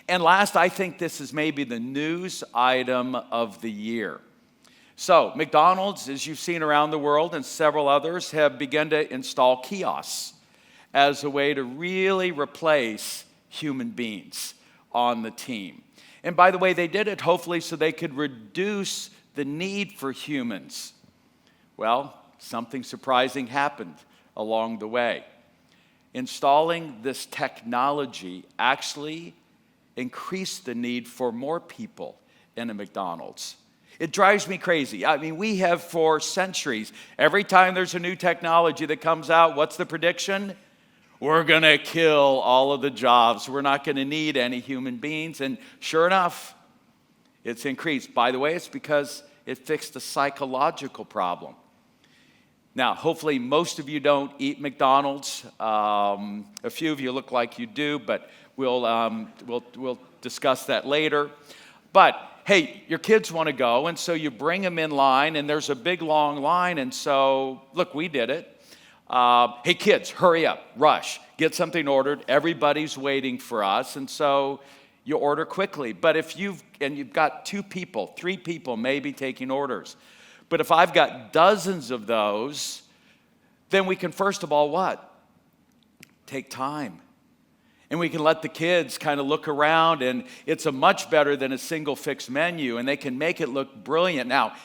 And last, I think this is maybe the news item of the year. So McDonald's, as you've seen around the world, and several others have begun to install kiosks as a way to really replace human beings on the team. And by the way, they did it hopefully so they could reduce the need for humans. Well, something surprising happened along the way. Installing this technology actually increased the need for more people in a McDonald's. It drives me crazy. I mean, we have for centuries, every time there's a new technology that comes out, what's the prediction? We're going to kill all of the jobs. We're not going to need any human beings. And sure enough, it's increased. By the way, it's because it fixed a psychological problem. Now, hopefully most of you don't eat McDonald's. A few of you look like you do, but we'll discuss that later. But hey, your kids want to go, and so you bring them in line, and there's a big long line, and so look, we did it. Hey kids, hurry up, rush, get something ordered. Everybody's waiting for us, and so you order quickly. But if you've got 2 people, 3 people maybe taking orders. But if I've got dozens of those, then we can first of all what? Take time. And we can let the kids kind of look around, and it's a much better than a single fixed menu, and they can make it look brilliant. Now,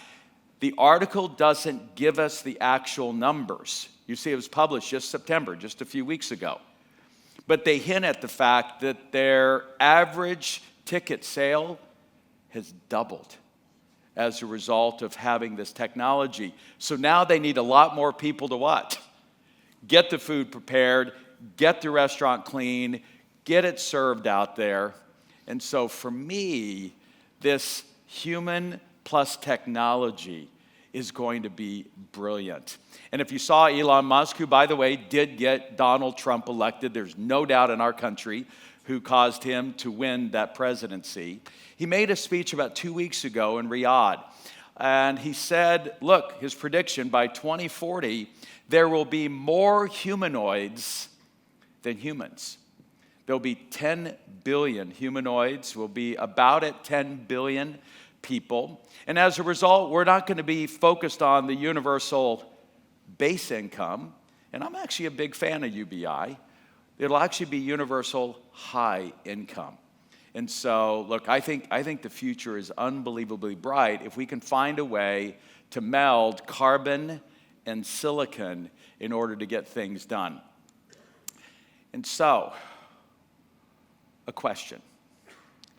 the article doesn't give us the actual numbers. You see, it was published just September, just a few weeks ago. But they hint at the fact that their average ticket sale has doubled as a result of having this technology. So now they need a lot more people to what? Get the food prepared, get the restaurant clean, get it served out there. And so for me, this human plus technology is going to be brilliant. And if you saw Elon Musk, who, by the way, did get Donald Trump elected, there's no doubt in our country who caused him to win that presidency. He made a speech about 2 weeks ago in Riyadh. And he said, look, his prediction, by 2040, there will be more humanoids than humans. There'll be 10 billion humanoids. We'll be about at 10 billion people. And as a result, we're not going to be focused on the universal base income. And I'm actually a big fan of UBI. It'll actually be universal high income. And so, look, I think the future is unbelievably bright if we can find a way to meld carbon and silicon in order to get things done. And so, a question.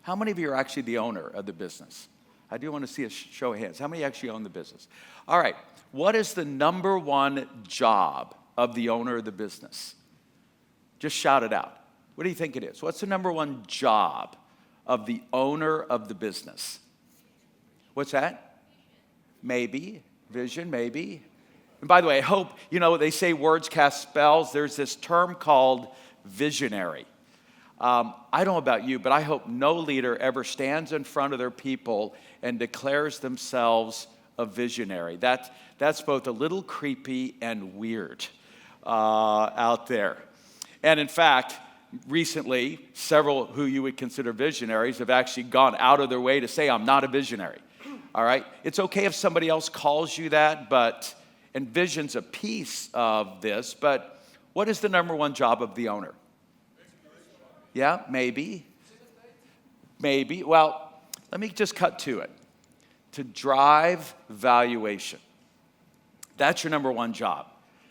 How many of you are actually the owner of the business? I do want to see a show of hands. How many actually own the business? All right. What is the number one job of the owner of the business? Just shout it out. What do you think it is? What's the number one job of the owner of the business? What's that? Maybe. Vision, maybe. And by the way, I hope, they say words cast spells. There's this term called visionary. I don't know about you, but I hope no leader ever stands in front of their people and declares themselves a visionary. That's both a little creepy and weird out there. And in fact, recently, several who you would consider visionaries have actually gone out of their way to say, I'm not a visionary. All right? It's okay if somebody else calls you that, and vision's a piece of this, but what is the number one job of the owner? Yeah, maybe. Maybe. Well, let me just cut to it. To drive valuation. That's your number one job.